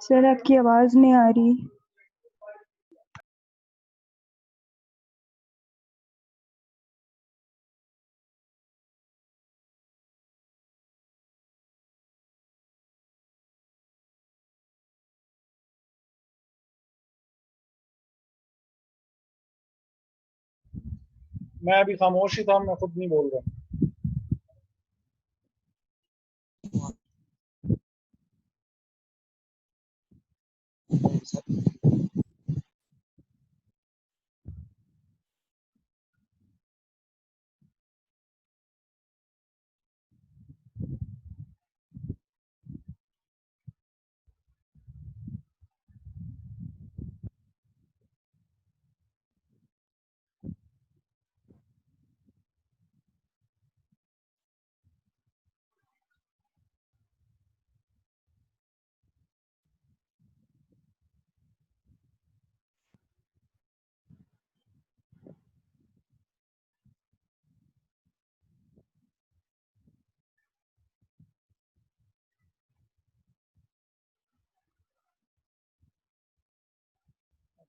Sir आपकी आवाज नहीं आ रही। मैं अभी खामोश ही था, मैं खुद नहीं बोल रहा।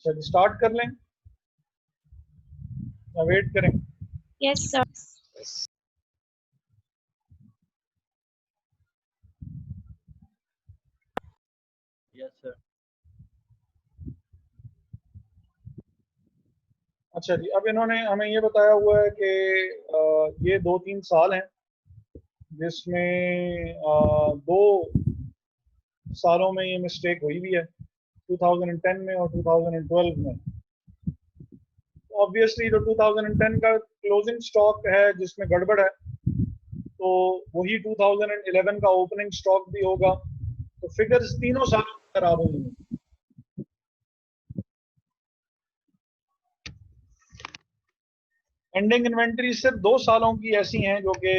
अच्छा, स्टार्ट कर लें या वेट करें? Yes sir. Yes sir. अच्छा जी, अब इन्होंने हमें ये बताया हुआ है कि ये 2-3 साल हैं जिसमें 2 सालों में ये मिस्टेक हुई भी है, 2010 में और 2012 में। ऑब्वियसली जो 2010 का क्लोजिंग स्टॉक है जिसमें गड़बड़ है, तो वही 2011 का ओपनिंग स्टॉक भी होगा, तो फिगर्स तीनों सालों में खराब होंगी। एंडिंग इन्वेंटरी सिर्फ 2 सालों की ऐसी हैं जो कि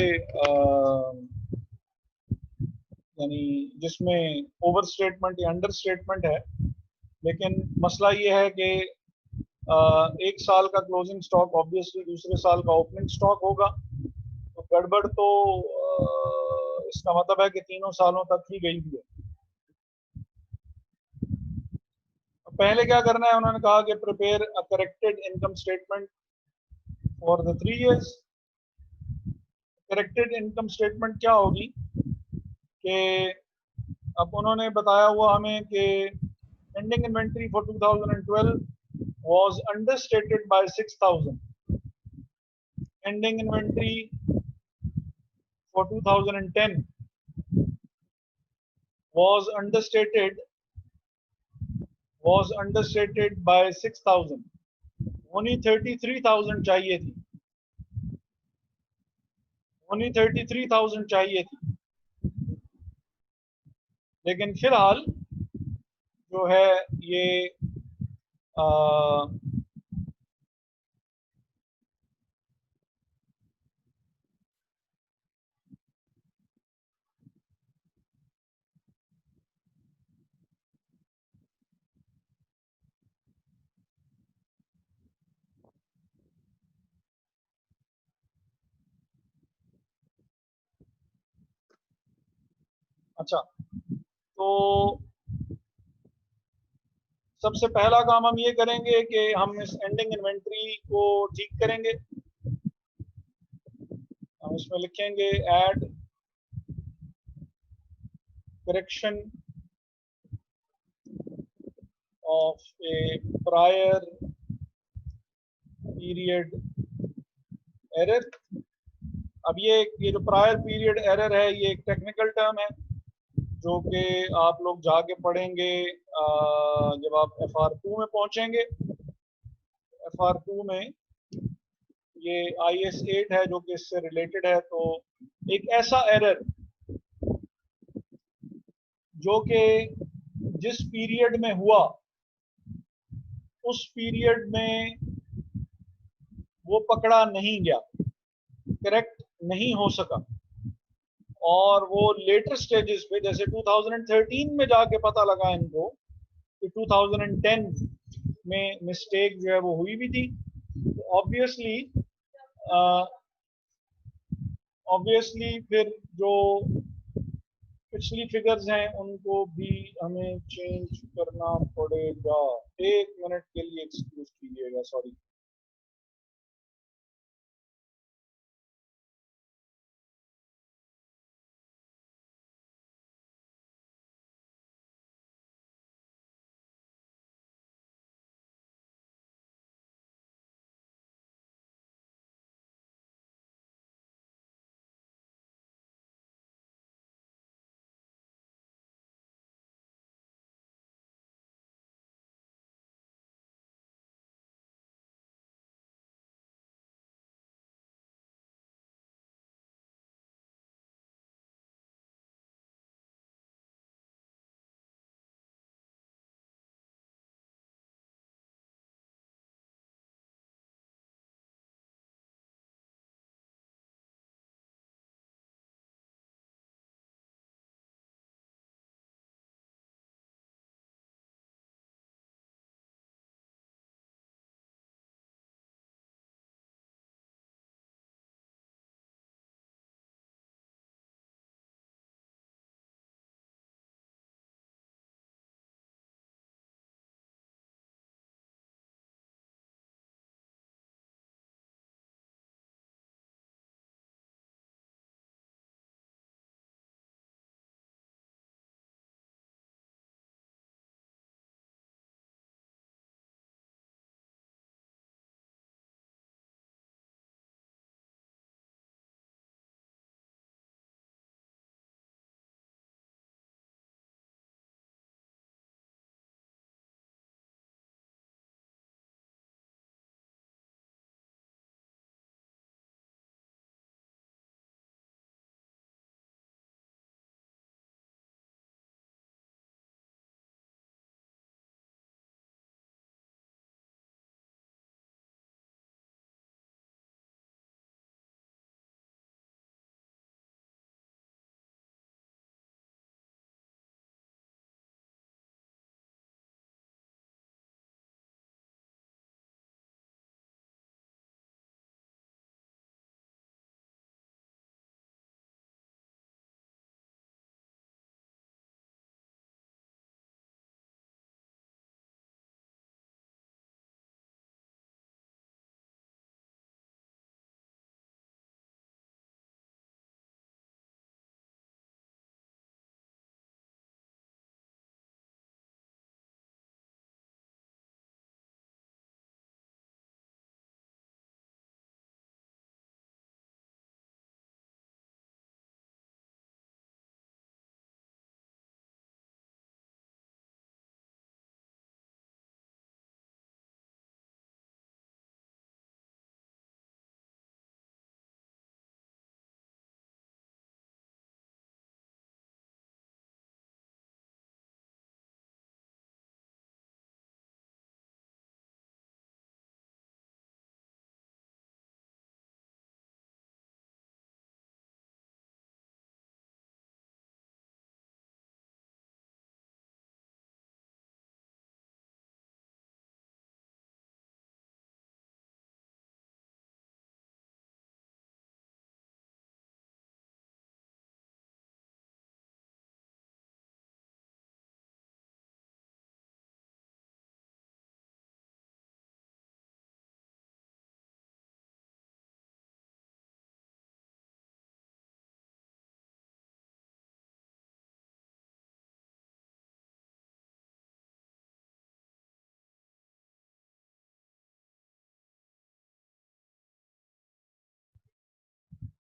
यानी जिसमें ओवर स्टेटमेंट या अंडर स्टेटमेंट है, लेकिन मसला ये है कि 1 साल का क्लोजिंग स्टॉक ऑब्वियसली दूसरे साल का ओपनिंग स्टॉक होगा, तो गड़बड़ तो इसका मतलब है कि तीनों सालों तक ही गई भी है। पहले क्या करना है, उन्होंने कहा कि prepare a corrected income statement for the 3 years। Corrected income statement क्या होगी कि अब उन्होंने बताया हुआ हमें कि ending inventory for 2012 was understated by 6,000. Ending inventory for 2010 was understated by 6,000. Only 33,000 चाहिए थी, only 33,000 चाहिए थी, लेकिन फिलहाल जो है ये अच्छा, तो सबसे पहला काम हम ये करेंगे कि हम इस एंडिंग इन्वेंटरी को ठीक करेंगे। हम इसमें लिखेंगे add correction of A prior period error. अब ये जो प्रायर पीरियड एरर है, ये एक टेक्निकल टर्म है जो कि आप लोग जाके पढ़ेंगे जब आप FR2 में पहुंचेंगे। FR2 में ये IS 8 है जो कि इससे रिलेटेड है। तो एक ऐसा एरर जो कि जिस पीरियड में हुआ उस पीरियड में वो पकड़ा नहीं गया, करेक्ट नहीं हो सका, और वो लेटर स्टेजेस पे जैसे 2013 में जाके पता लगा इनको कि 2010 में मिस्टेक जो है वो हुई भी थी। ऑब्वियसली फिर जो पिछली फिगर्स हैं उनको भी हमें चेंज करना पड़ेगा। 1 मिनट के लिए एक्सक्यूज कीजिएगा, सॉरी।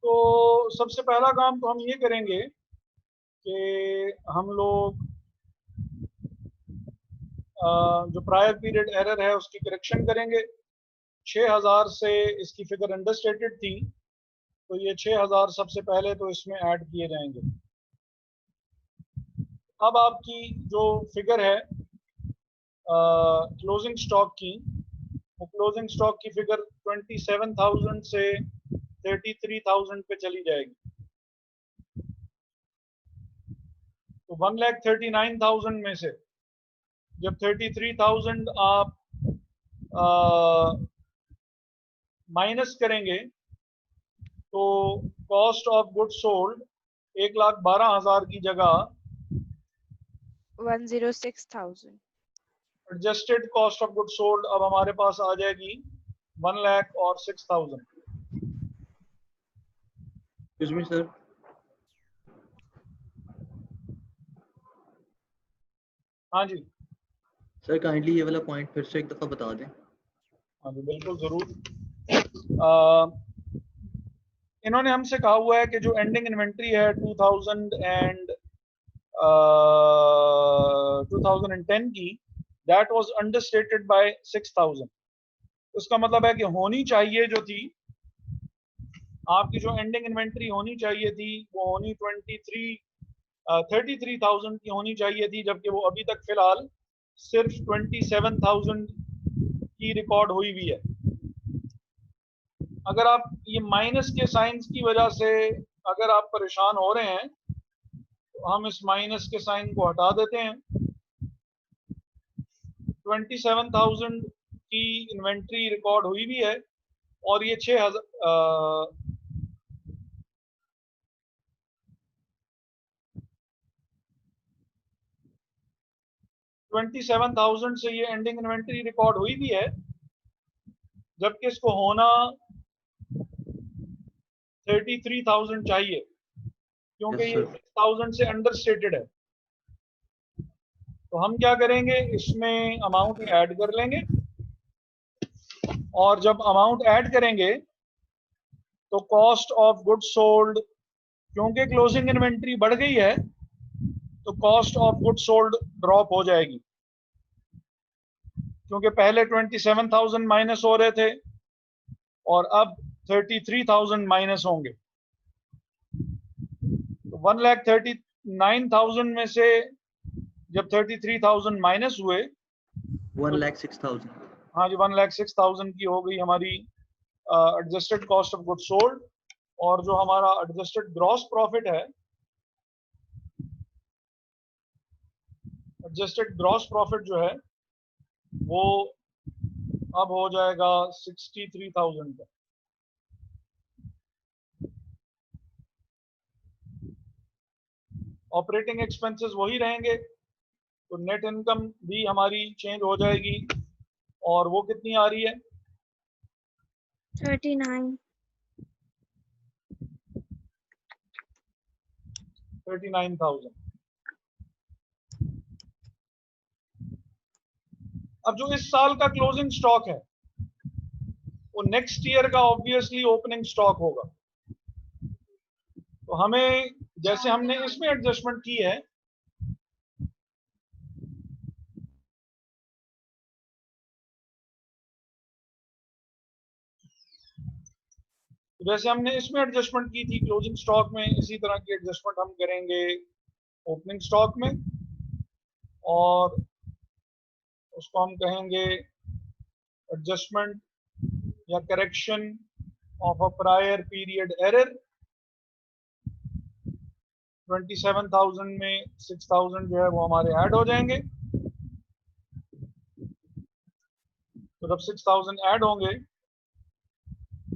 तो सबसे पहला काम तो हम ये करेंगे कि हम लोग जो प्रायर पीरियड एरर है उसकी करेक्शन करेंगे। 6000 से इसकी फिगर अंडरस्टेटेड थी, तो ये 6000 सबसे पहले तो इसमें ऐड किए जाएंगे। अब आपकी जो फिगर है क्लोजिंग स्टॉक की, वो क्लोजिंग स्टॉक की फिगर 27,000 से 33,000 पे चली जाएगी। तो 1,39,000 में से जब 33,000 आप माइनस करेंगे तो कॉस्ट ऑफ गुड सोल्ड 1,12,000 की जगह 106,000. Adjusted cost of good sold अब हमारे पास आ जाएगी 1,06,000। Excuse me, sir. हाँ जी, सर काइंडली ये वाला पॉइंट फिर से एक दफा बता दें। हाँ जी, बिल्कुल जरूर। इन्होंने हमसे कहा हुआ है कि जो एंडिंग इन्वेंट्री है 2010 की, दैट वाज अंडरस्टेटेड बाय 6,000। उसका मतलब है कि होनी चाहिए जो थी, आपकी जो एंडिंग इन्वेंट्री होनी चाहिए थी वो होनी 33,000 की होनी चाहिए थी, जबकि वो अभी तक फिलहाल सिर्फ 27,000 की रिकॉर्ड हुई हुई है। अगर आप ये माइनस के साइंस की वजह से अगर आप परेशान हो रहे हैं तो हम इस माइनस के साइन को हटा देते हैं। 27,000 की इन्वेंट्री रिकॉर्ड हुई भी है और ये 27,000 से ये एंडिंग इन्वेंट्री रिकॉर्ड हुई भी है, जबकि इसको होना 33,000 चाहिए, क्योंकि Yes, ये sir. 6,000 से अंडरस्टेटेड है। तो हम क्या करेंगे, इसमें अमाउंट ऐड कर लेंगे, और जब अमाउंट ऐड करेंगे तो कॉस्ट ऑफ गुड सोल्ड, क्योंकि क्लोजिंग इन्वेंट्री बढ़ गई है तो cost of good sold drop हो जाएगी, क्योंकि पहले 27,000 माइनस हो रहे थे और अब 33,000 माइनस होंगे। तो 1,39,000 में से जब 33,000 माइनस हुए, 1,06,000. हाँ जी, 1,06,000 की हो गई हमारी adjusted cost of good sold, और जो हमारा एडजस्टेड ग्रॉस प्रॉफिट है, एडजस्टेड ग्रॉस प्रॉफिट जो है वो अब हो जाएगा 63,000 का। ऑपरेटिंग एक्सपेंसेस वही रहेंगे, तो नेट इनकम भी हमारी चेंज हो जाएगी, और वो कितनी आ रही है? 39. 39,000। अब जो इस साल का क्लोजिंग स्टॉक है वो नेक्स्ट ईयर का ऑब्वियसली ओपनिंग स्टॉक होगा। तो हमें, जैसे हमने इसमें एडजस्टमेंट की है, जैसे हमने इसमें एडजस्टमेंट की थी क्लोजिंग स्टॉक में, इसी तरह की एडजस्टमेंट हम करेंगे ओपनिंग स्टॉक में, और उसको हम कहेंगे एडजस्टमेंट या correction of a prior period error. 27,000 में 6,000 जो है वो हमारे ऐड हो जाएंगे। तो जब 6,000 ऐड होंगे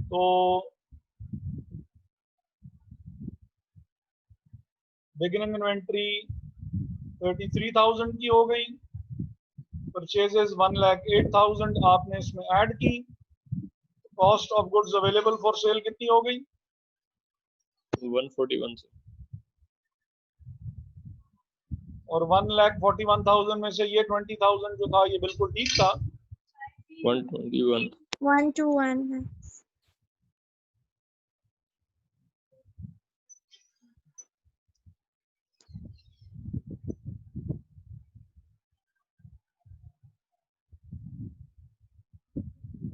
तो बिगिनिंग इन्वेंट्री 33,000 की हो गई, परचेजेस 1,08,000 आपने इसमें ऐड की, cost of goods available for sale कितनी हो गई? 141 से, और 1,41,000 में से ये 20,000 जो था ये बिल्कुल ठीक था। 121, 1 to 1 है.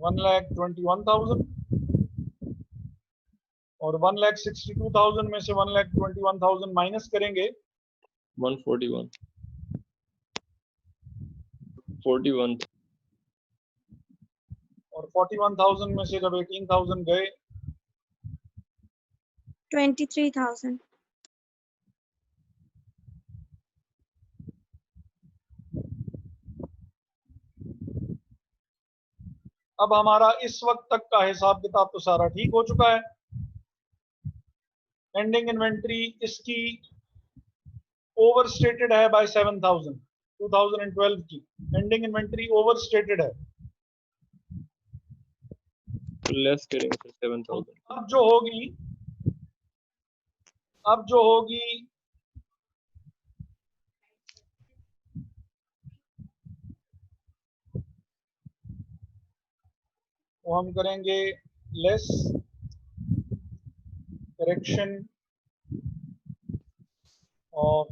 1,21,000 और 1,62,000 में से 1,21,000 माइनस करेंगे 141 41 और 41,000 में से जब 18,000 गए 23,000. अब हमारा इस वक्त तक का हिसाब किताब तो सारा ठीक हो चुका है। एंडिंग इन्वेंट्री इसकी ओवरस्टेटेड है बाय 7,000 2012 की एंडिंग इन्वेंट्री ओवरस्टेटेड है। लेस करेंगे सर 7,000 अब जो होगी वो हम करेंगे less correction of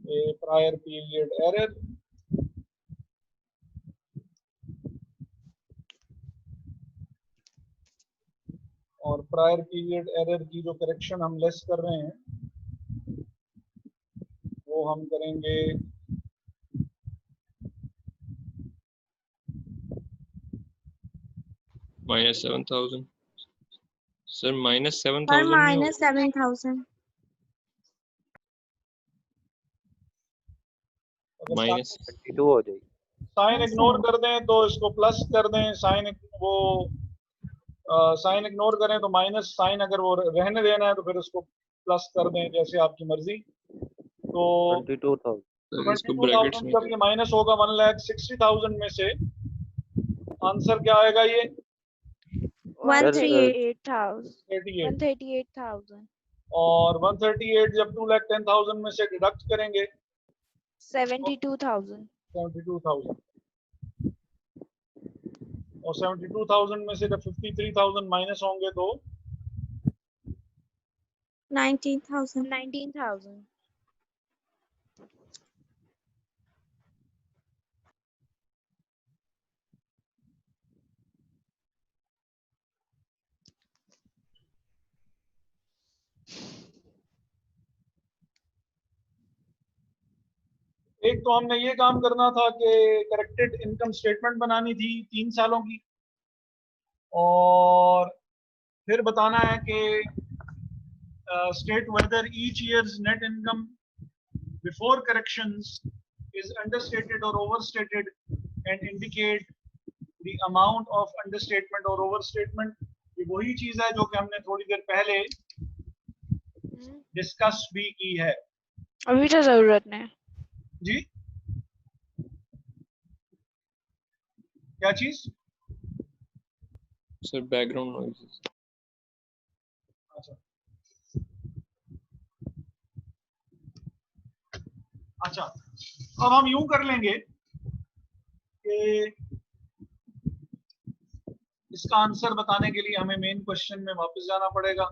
A prior period error और प्रायर पीरियड एरर की जो करेक्शन हम लेस कर रहे हैं वो हम करेंगे -7,000 सर Or -7,000 नहीं minus 7,000. माइनस 22 हो जाएगी। साइन इग्नोर कर दें तो इसको प्लस कर दें, साइन इग्नोर करें तो माइनस, साइन अगर वो रहने देना है तो फिर उसको प्लस कर दें, जैसे आपकी मर्जी। तो 22,000 सर इसको ब्रैकेट्स 22,000 में जब ये माइनस होगा 1,60,000 में से आंसर क्या आएगा? ये 138,000. 38 138,000. और 138 जब 2,10,000 में से डिडक्ट करेंगे 72,000. 72,000 और 72,000 में से जब 53,000 माइनस होंगे तो 19,000. 19,000. एक तो हमने ये काम करना था कि करेक्टेड इनकम स्टेटमेंट बनानी थी 3 सालों की, और फिर बताना है कि state whether each year's net income before corrections is understated or overstated and indicate the amount of understatement or overstatement। ये वही चीज है जो कि हमने थोड़ी देर पहले डिस्कस भी की है। अभी तो जरूरत नहीं। जी क्या चीज? Sir background noise. अच्छा, अब हम यूं कर लेंगे कि इसका आंसर बताने के लिए हमें मेन क्वेश्चन में वापस जाना पड़ेगा,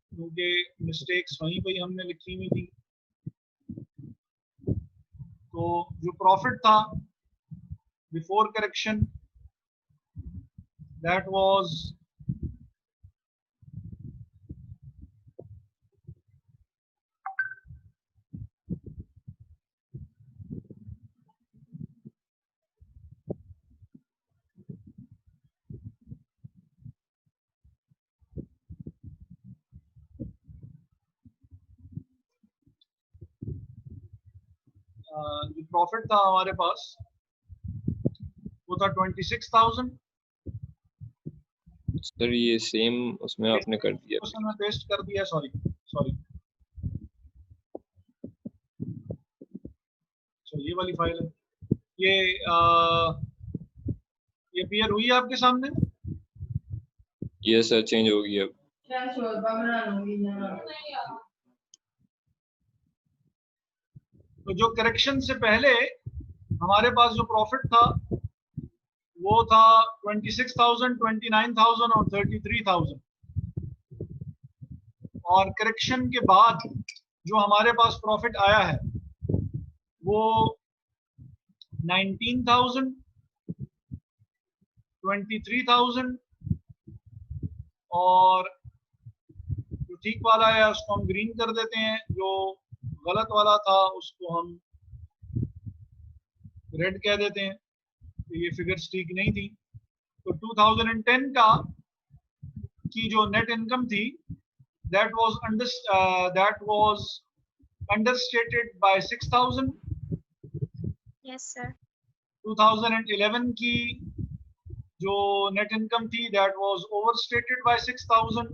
क्योंकि मिस्टेक्स वहीं पे ही हमने लिखी हुई थी। तो जो प्रॉफिट था बिफोर करेक्शन दैट वाज जो प्रॉफिट था हमारे पास वो था 26,000। सर ये सेम उसमें आपने कर दिया। उसमें मैं पेस्ट कर दिया, सॉरी। चलो ये वाली फाइल है, ये अपीयर हुई है आपके सामने। ये सर चेंज हो गया। तो जो करेक्शन से पहले हमारे पास जो प्रॉफिट था वो था 26,000, 29,000 और 33,000, और करेक्शन के बाद जो हमारे पास प्रॉफिट आया है वो 19,000, 23,000, और जो ठीक वाला है उसको हम ग्रीन कर देते हैं, जो गलत वाला था उसको हम रेड कह देते हैं। तो ये फिगर्स ठीक नहीं थी। तो 2010 का की जो नेट इनकम थी that was understated by 6,000। Yes, sir. 2011 की जो नेट इनकम थी that was overstated by 6,000।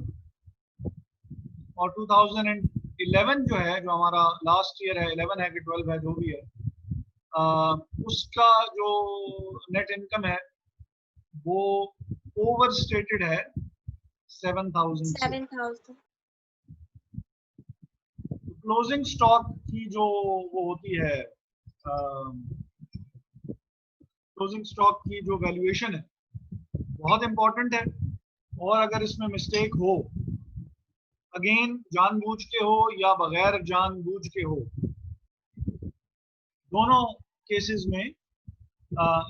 और 2011 जो है, जो हमारा लास्ट ईयर है, 11 है कि 12 है, जो भी है, उसका जो नेट इनकम है वो ओवरस्टेटेड है 7,000 से। 7,000. क्लोजिंग स्टॉक की जो वो होती है, क्लोजिंग स्टॉक की जो वैल्यूएशन है बहुत इंपॉर्टेंट है। और अगर इसमें मिस्टेक हो, अगेन जानबूझ के हो या बगैर जानबूझ के हो, दोनों केसेस में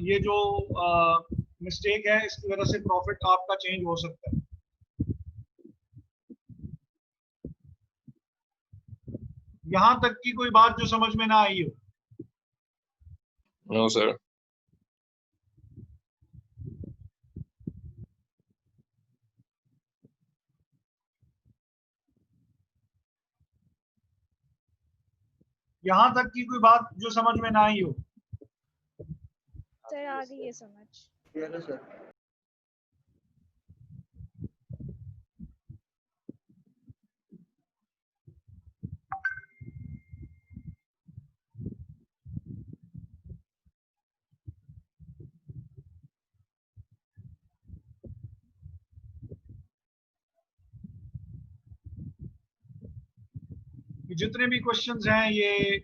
ये जो मिस्टेक है इसकी वजह से प्रॉफिट आपका चेंज हो सकता है। यहां तक की कोई बात जो समझ में ना आई हो? No sir. यहां तक की कोई बात जो समझ में ना आई हो? Sir, आ गई है समझ. Yes sir. जितने भी क्वेश्चंस हैं ये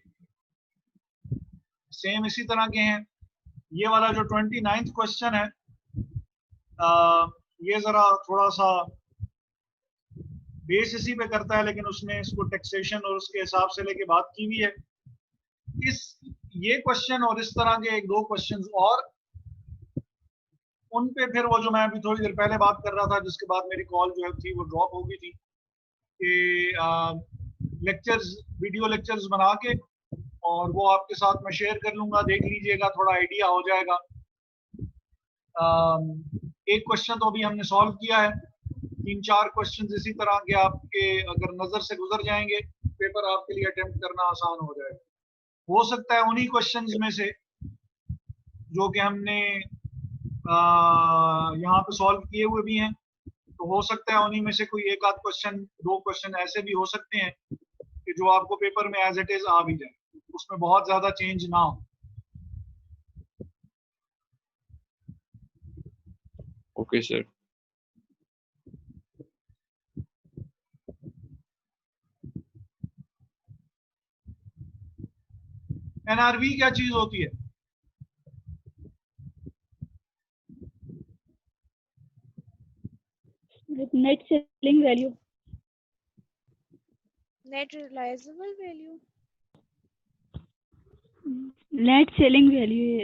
सेम इसी तरह के हैं। ये वाला जो 29th क्वेश्चन है, ये जरा थोड़ा सा बेस इसी पे करता है, लेकिन उसने इसको टैक्सेशन और उसके हिसाब से लेके बात की हुई है। ये क्वेश्चन और इस तरह के एक दो क्वेश्चंस और, उन पे फिर वो जो मैं अभी थोड़ी देर पहले बात कर रहा था, जिसके बाद मेरी कॉल जो है थी वो ड्रॉप हो गई थी, कि लेक्चर्स, वीडियो लेक्चर्स बना के और वो आपके साथ मैं शेयर कर लूंगा, देख लीजिएगा, थोड़ा आइडिया हो जाएगा। एक क्वेश्चन तो अभी हमने सॉल्व किया है, 3-4 क्वेश्चन इसी तरह के आपके अगर नजर से गुजर जाएंगे, पेपर आपके लिए अटेम्प्ट करना आसान हो जाएगा। हो सकता है उन्हीं क्वेश्चंस में से जो कि हमने यहाँ पे सॉल्व किए हुए भी हैं, तो हो सकता है उन्हीं में से कोई एक आध क्वेश्चन, दो क्वेश्चन ऐसे भी हो सकते हैं कि जो आपको पेपर में एज इट इज आ भी जाए, उसमें बहुत ज्यादा चेंज ना हो। Okay sir. एनआरवी क्या चीज होती है? Net selling value. Net realizable value. Net selling value है।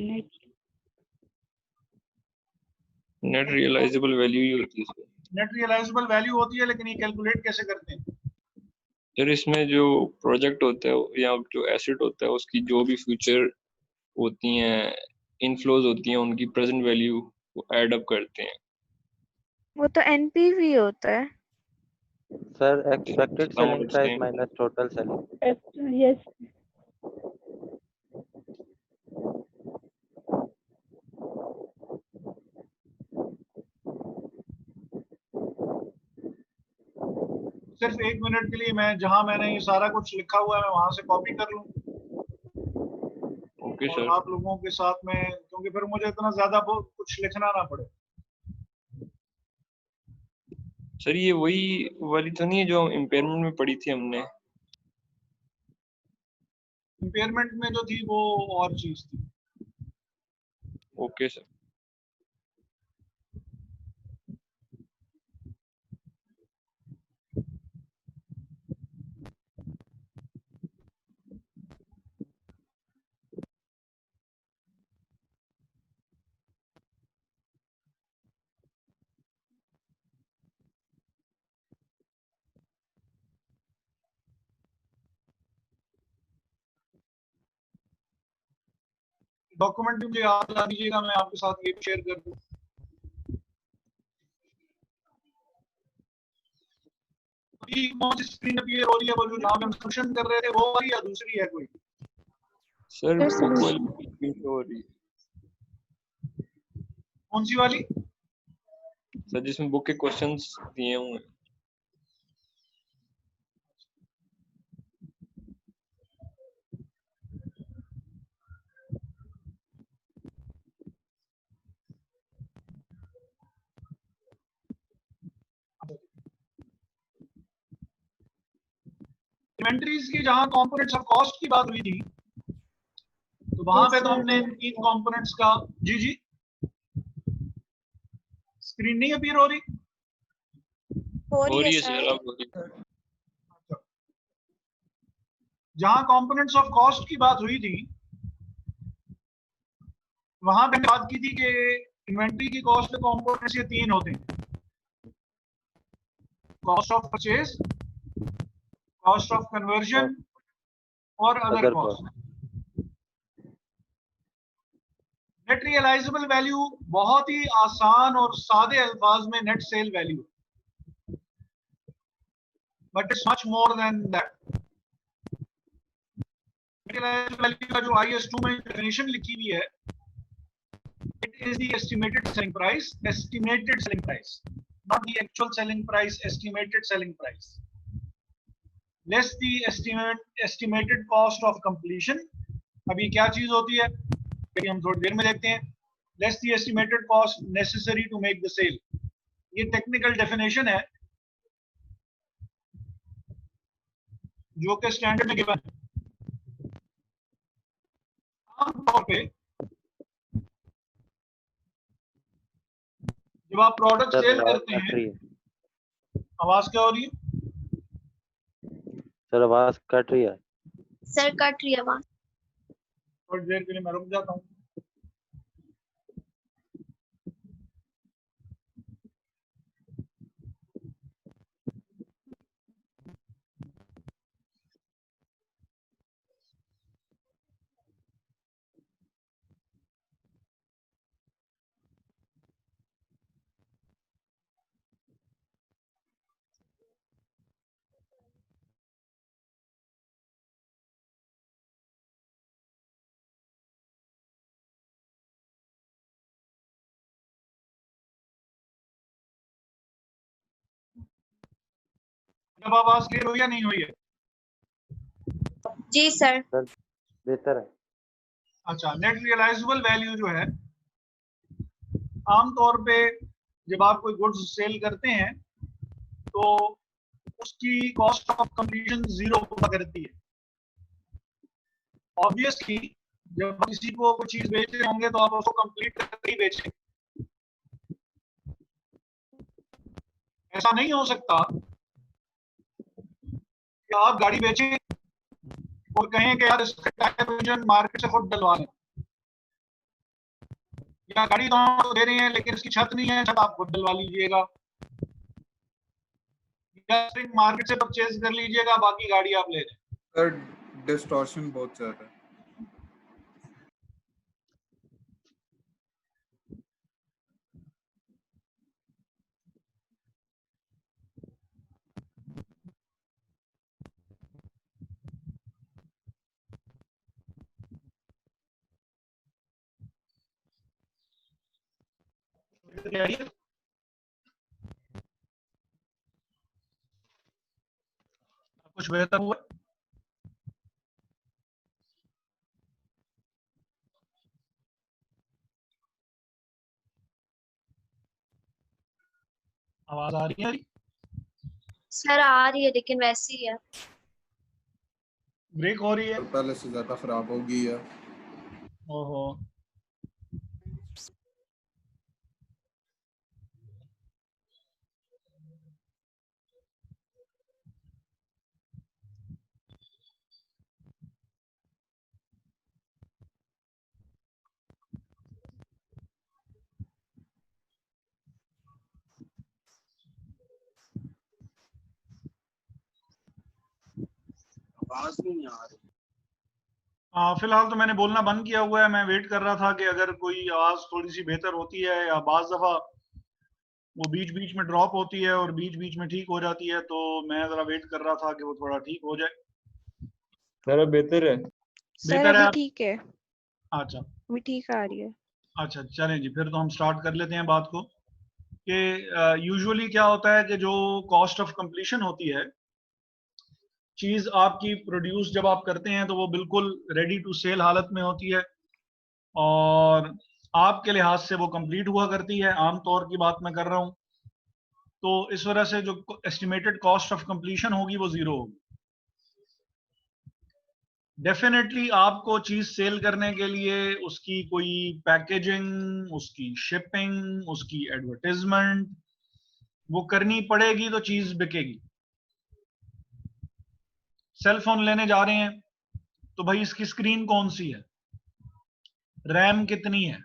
नेट रियलाइजेबल वैल्यू ही होती है सर। नेट रियलाइजेबल वैल्यू होती है, लेकिन ये कैलकुलेट कैसे करते हैं? सर इसमें जो प्रोजेक्ट होता है या जो एसेट होता है उसकी जो भी फ्यूचर होती हैं, इनफ्लोज होती हैं, उनकी प्रेजेंट वैल्यू को ऐड अप करते हैं। वो तो NPV होता है. Sir, expected selling Amount price same। minus total selling. Yes. सिर्फ 1 मिनट के लिए मैं जहां मैंने ये सारा कुछ लिखा हुआ है मैं वहां से कॉपी कर लूं ओके और सर। आप लोगों के साथ में, क्योंकि फिर मुझे इतना ज्यादा कुछ लिखना ना पड़े। सर ये वही वाली तो नहीं है जो इम्पेयरमेंट में पढ़ी थी हमने? इम्पेयरमेंट में जो थी वो और चीज थी। Okay sir. डॉक्यूमेंट भी मुझे याद दिला दीजिएगा, मैं आपके साथ ये शेयर कर दूं। अभी कौन सी स्क्रीन अपीयर हो रही है, वो जो जहाँ पे हम फंक्शन कर रहे थे वो वाली या दूसरी है कोई? Sir Yes, book sir. वाली स्क्रीन शो हो रही है कौन सी वाली? सर, जिसमें बुक के क्वेश्चंस दिए हुए हैं। इन्वेंटरीज की जहां कंपोनेंट्स ऑफ कॉस्ट की बात हुई थी, तो वहां Yes, पे तो sir. हमने इन कंपोनेंट्स का जी जी स्क्रीन नहीं अपीयर हो रही? हो हो रही रही है है सर, सर. अब हो रही है। जहां कंपोनेंट्स ऑफ कॉस्ट की बात हुई थी, वहां पे बात की थी कि इन्वेंटरी की कॉस्ट के कंपोनेंट्स ये तीन होते हैं: cost of purchase, cost of conversion और other other cost. Cost. Net realisable value बहुत ही आसान और सादे अल्फाज में net sale value, but it's much more than that. Net realisable value का जो IS2 में डेफिनेशन लिखी हुई है, it is the estimated selling price, not the actual selling price, estimated selling price, less the estimated cost of completion। अब ये क्या चीज होती है, ये हम थोड़ी देर में देखते हैं। less the estimated cost necessary to make the sale, ये टेक्निकल डेफिनेशन है जो कि स्टैंडर्ड में गिवन है। आमतौर पे जब आप प्रोडक्ट सर सेल आवाज करते कट हैं, रही है। आवाज क्या हो रही है? सर आवाज कट रही है। सर कट रही है आवाज. थोड़ी देर के लिए मैं रुक जाता हूँ। जब आवाज क्लियर हुई या नहीं हुई है? जी सर. सर बेहतर है। अच्छा, नेट रियलाइजेबल वैल्यू जो है, आमतौर पे जब आप कोई गुड्स सेल करते हैं तो उसकी कॉस्ट ऑफ कंप्लीशन जीरो हुआ करती है। ऑब्वियसली जब आप किसी को कोई चीज बेच रहे होंगे तो आप उसको कंप्लीट करके ही बेचें। ऐसा नहीं हो सकता कि आप गाड़ी बेचें और कहें कि यार इसका टायर इंजन मार्केट से खुद डलवा लें, या गाड़ी तो हम दे रहे हैं लेकिन इसकी छत नहीं है, छत आप खुद डलवा लीजिएगा, या मार्केट से परचेज कर लीजिएगा, बाकी गाड़ी आप ले लें। सर डिस्टॉर्शन बहुत ज्यादा है। कुछ बेहतर हुआ? आवाज आ रही है? सर आ रही है लेकिन वैसी ही है. ब्रेक हो रही है? और पहले से ज्यादा खराब हो गई है। ओहो, आवाज नहीं आ रही। फिलहाल तो मैंने बोलना बंद किया हुआ है। मैं वेट कर रहा था कि अगर कोई आवाज थोड़ी सी बेहतर होती है या बाज दफा वो बीच बीच में ड्रॉप होती है और बीच बीच में ठीक हो जाती है, तो मैं जरा वेट कर रहा था कि वो थोड़ा ठीक हो जाए। सर अब बेहतर है। सर बेहतर है अभी आप? ठीक है, अच्छा अभी ठीक आ रही है। अच्छा, चलें जी, फिर तो हम स्टार्ट कर लेते हैं बात को कि यूजुअली क्या होता है कि जो कॉस्ट ऑफ कंप्लीशन होती है, चीज आपकी प्रोड्यूस जब आप करते हैं तो वो बिल्कुल रेडी टू सेल हालत में होती है और आपके लिहाज से वो कंप्लीट हुआ करती है। आमतौर की बात मैं कर रहा हूं, तो इस वजह से जो एस्टिमेटेड कॉस्ट ऑफ कंप्लीशन होगी वो जीरो होगी। डेफिनेटली आपको चीज सेल करने के लिए उसकी कोई पैकेजिंग, उसकी शिपिंग, उसकी एडवर्टाइजमेंट वो करनी पड़ेगी तो चीज बिकेगी। सेल फोन लेने जा रहे हैं तो भाई इसकी स्क्रीन कौन सी है, रैम कितनी है,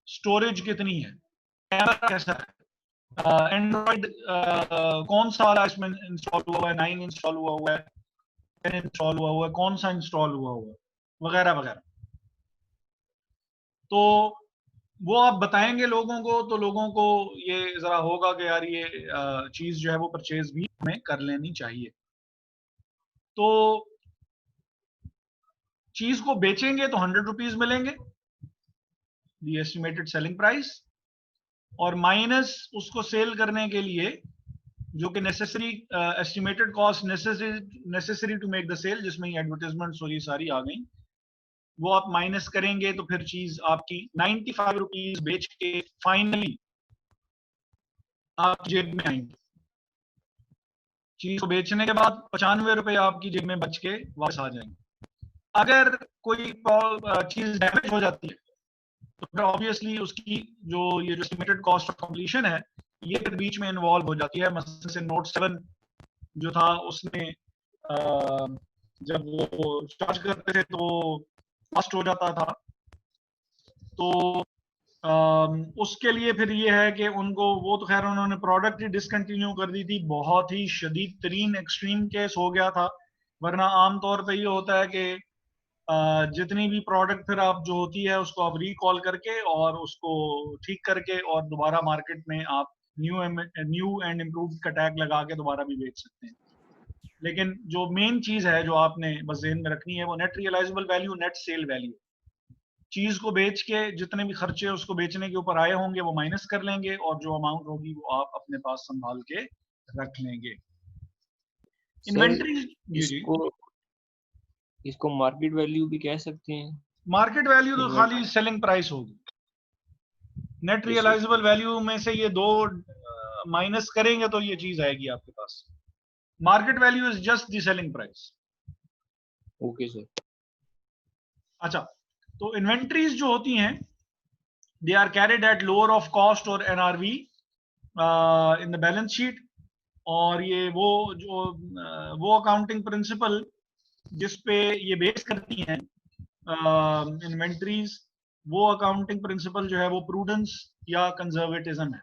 स्टोरेज कितनी है, कैमरा कैसा है, एंड्रॉइड कौन सा वाला इसमें इंस्टॉल हुआ है, 9 इंस्टॉल हुआ है, 10 इंस्टॉल हुआ है, कौन सा इंस्टॉल हुआ है, वगैरह वगैरह। तो वो आप बताएंगे लोगों को तो लोगों को ये जरा होगा कि यार ये चीज जो है वो परचेज भी हमें कर लेनी चाहिए। तो चीज को बेचेंगे तो 100 रुपीज मिलेंगे, दी एस्टिमेटेड सेलिंग प्राइस, और माइनस उसको सेल करने के लिए जो कि necessary estimated cost necessary to make the sale, जिसमें एडवर्टाइजमेंट्स और ये सारी आ गई, वो आप माइनस करेंगे तो फिर चीज आपकी 95 रुपीज बेच के फाइनली आप जेब में आएंगे। चीज को बेचने के बाद 95 रुपए आपकी जेब में बच के वापस आ जाएंगे। अगर कोई चीज डैमेज हो जाती है तो फिर ऑब्वियसली उसकी जो ये जो एस्टिमेटेड कॉस्ट ऑफ कंप्लीशन है ये फिर बीच में इन्वॉल्व हो जाती है। मसलन से नोट 7 जो था उसमें जब वो चार्ज करते थे तो कॉस्ट हो जाता था, तो उसके लिए फिर ये है कि उनको वो तो खैर उन्होंने प्रोडक्ट ही डिसकंटिन्यू कर दी थी, बहुत ही शदीद तरीन एक्सट्रीम केस हो गया था। वरना आमतौर पे ये होता है कि जितनी भी प्रोडक्ट फिर आप जो होती है उसको आप रिकॉल करके और उसको ठीक करके और दोबारा मार्केट में आप न्यू एंड इम्प्रूव्ड का टैग लगा के दोबारा भी बेच सकते हैं। लेकिन जो मेन चीज है जो आपने बस ज़हन में रखनी है वो net realisable value, net sale value. चीज को बेच के जितने भी खर्चे उसको बेचने के ऊपर आए होंगे वो माइनस कर लेंगे और जो अमाउंट होगी वो आप अपने पास संभाल के रख लेंगे। सर इन्वेंट्री जी जी, इसको इसको मार्केट वैल्यू भी कह सकते हैं। मार्केट वैल्यू तो खाली सेलिंग प्राइस होगी। नेट रियलाइजेबल वैल्यू में से ये दो माइनस करेंगे तो ये चीज आएगी आपके पास। Market value is just the selling price. Okay sir. अच्छा, तो इन्वेंट्रीज जो होती हैं they are carried at lower of cost और NRV in the balance sheet. और ये वो अकाउंटिंग प्रिंसिपल जिस पे ये बेस करती हैं इन्वेंट्रीज, वो अकाउंटिंग प्रिंसिपल जो है वो प्रूडेंस या कंजर्वेटिज्म है।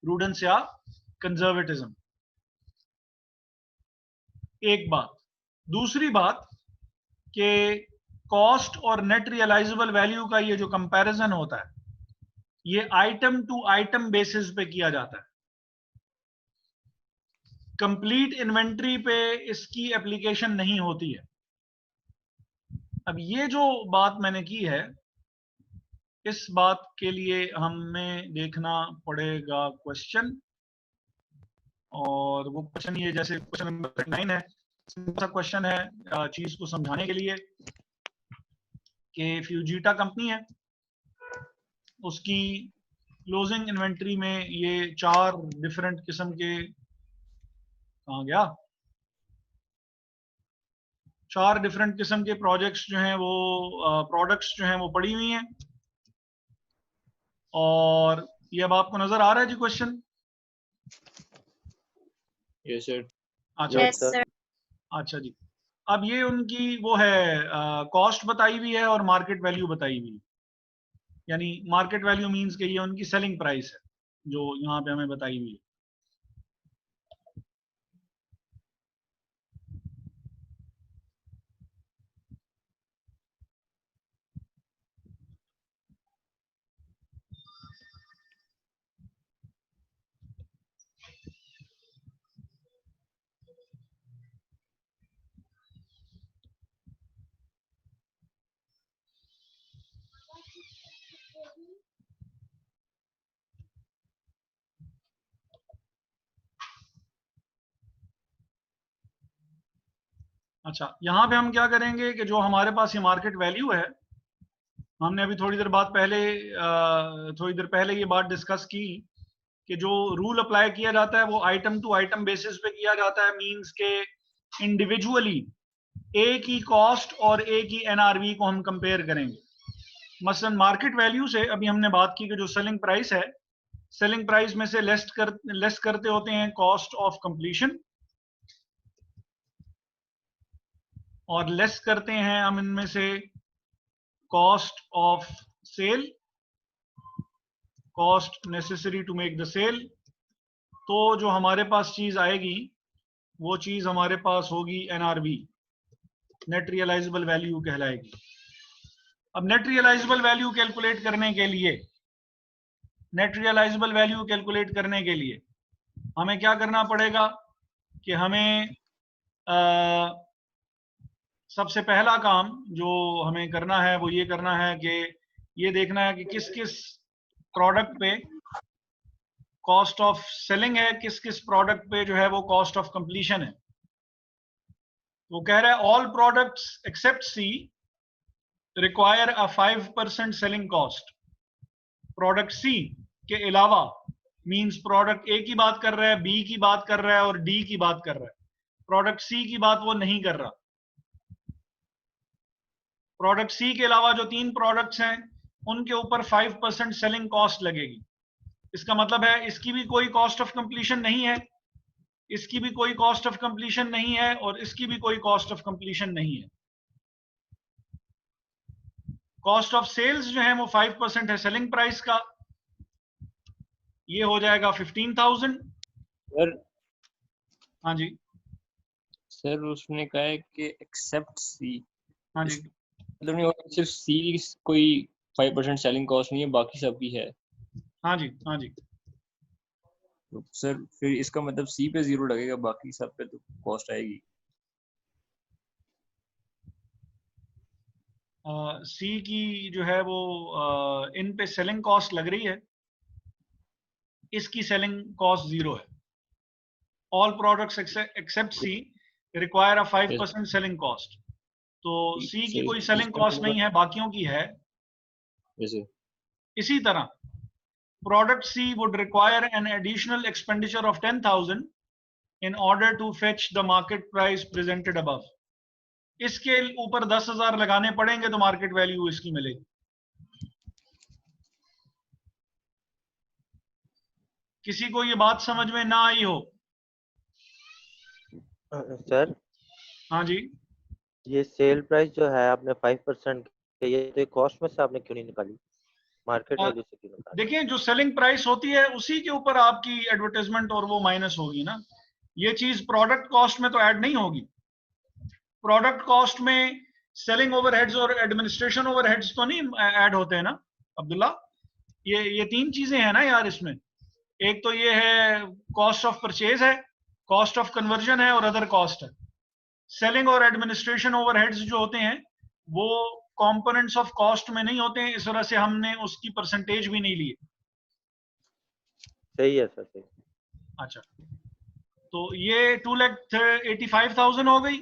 प्रूडेंस या कंजर्वेटिज्म एक बात। दूसरी बात कि कॉस्ट और नेट रियलाइजेबल वैल्यू का ये जो कंपैरिजन होता है ये आइटम टू आइटम बेसिस पे किया जाता है। कंप्लीट इन्वेंट्री पे इसकी एप्लीकेशन नहीं होती है। अब ये जो बात मैंने की है इस बात के लिए हमें देखना पड़ेगा क्वेश्चन, और वो क्वेश्चन ये जैसे क्वेश्चन नंबर 39 है, सिंपल सा क्वेश्चन है चीज को समझाने के लिए कि फ्यूजिटा कंपनी है, उसकी क्लोजिंग इन्वेंट्री में ये 4 डिफरेंट किस्म के, कहाँ गया, 4 डिफरेंट किस्म के प्रोजेक्ट्स जो हैं वो प्रोडक्ट्स जो हैं वो पड़ी हुई हैं। और ये अब आपको नजर आ रहा है जी क्वेश्चन? Yes sir. अच्छा यस सर। अच्छा जी, अब ये उनकी वो है कॉस्ट बताई हुई है और मार्केट वैल्यू बताई हुई है। यानी मार्केट वैल्यू मींस कि ये उनकी सेलिंग प्राइस है जो यहाँ पे हमें बताई हुई है। अच्छा, यहाँ पे हम क्या करेंगे कि जो हमारे पास ये मार्केट वैल्यू है, हमने अभी थोड़ी देर पहले ये बात डिस्कस की कि जो रूल अप्लाई किया जाता है वो आइटम टू आइटम बेसिस पे किया जाता है। मींस के इंडिविजुअली ए की कॉस्ट और ए की एनआरवी को हम कंपेयर करेंगे। मसलन मार्केट वैल्यू से अभी हमने बात की कि जो सेलिंग प्राइस है, सेलिंग प्राइस में से लेस करते होते हैं कॉस्ट ऑफ कंप्लीशन, और लेस करते हैं हम इनमें से cost of sale, cost necessary to make the sale. तो जो हमारे पास चीज आएगी वो चीज हमारे पास होगी एनआरवी, नेट रियलाइजेबल वैल्यू कहलाएगी। अब नेट रियलाइजेबल वैल्यू कैलकुलेट करने के लिए, हमें क्या करना पड़ेगा कि हमें सबसे पहला काम जो हमें करना है वो ये करना है कि ये देखना है कि किस किस प्रोडक्ट पे कॉस्ट ऑफ सेलिंग है, किस किस प्रोडक्ट पे जो है वो कॉस्ट ऑफ कंप्लीशन है। वो कह रहा है all products except C require a 5% selling cost. Product C के अलावा, मींस प्रोडक्ट ए की बात कर रहा है, बी की बात कर रहा है और डी की बात कर रहा है, प्रोडक्ट सी की बात वो नहीं कर रहा। प्रोडक्ट सी के अलावा जो 3 प्रोडक्ट्स हैं उनके ऊपर 5% सेलिंग कॉस्ट लगेगी। इसका मतलब है इसकी भी कोई कॉस्ट ऑफ कंप्लीशन नहीं है, इसकी भी कोई कॉस्ट ऑफ कंप्लीशन नहीं है और इसकी भी कोई कॉस्ट ऑफ कंप्लीशन नहीं है। कॉस्ट ऑफ सेल्स जो है वो 5% है सेलिंग प्राइस का, ये हो जाएगा 15,000। सर हाँ जी, सर उसने कहा है कि एक्सेप्ट सी, हाँ जी, मतलब नहीं होगा सिर्फ सी कोई 5% सेलिंग कॉस्ट नहीं है, बाकी सब की है। हाँ जी, हाँ जी। तो सर फिर इसका मतलब सी पे 0 लगेगा, बाकी सब पे तो कॉस्ट आएगी। सी की जो है वो इन पे सेलिंग कॉस्ट लग रही है, इसकी सेलिंग कॉस्ट 0 है। All products except C require a 5% selling cost. तो सी की कोई सेलिंग कॉस्ट नहीं है, बाकियों की है। जैसे इसी तरह product C would require an additional expenditure of 10,000 in order to fetch the market price presented above। इसके ऊपर 10,000 लगाने पड़ेंगे तो मार्केट वैल्यू इसकी मिलेगी। किसी को ये बात समझ में ना आई हो? सर हाँ जी, ये सेल प्राइस जो है आपने 5% ये कॉस्ट में से आपने क्यों नहीं निकाली, मार्केट वैल्यू से क्यों निकाली? देखिए जो सेलिंग प्राइस होती है उसी के ऊपर आपकी एडवर्टाइजमेंट और वो माइनस होगी ना। ये चीज प्रोडक्ट कॉस्ट में तो ऐड नहीं होगी। प्रोडक्ट कॉस्ट में सेलिंग ओवरहेड्स और एडमिनिस्ट्रेशन ओवरहेड्स तो नहीं ऐड होते हैं ना अब्दुल्ला। ये 3 चीजें हैं ना यार इसमें। एक तो ये है कॉस्ट ऑफ परचेज है, कॉस्ट ऑफ कन्वर्जन है और अदर कॉस्ट है। सेलिंग और एडमिनिस्ट्रेशन ओवरहेड्स जो होते हैं वो कंपोनेंट्स ऑफ कॉस्ट में नहीं होते हैं, इस वजह से हमने उसकी परसेंटेज भी नहीं ली। सही है सर, सही। अच्छा, तो ये 2,85,000 हो गई।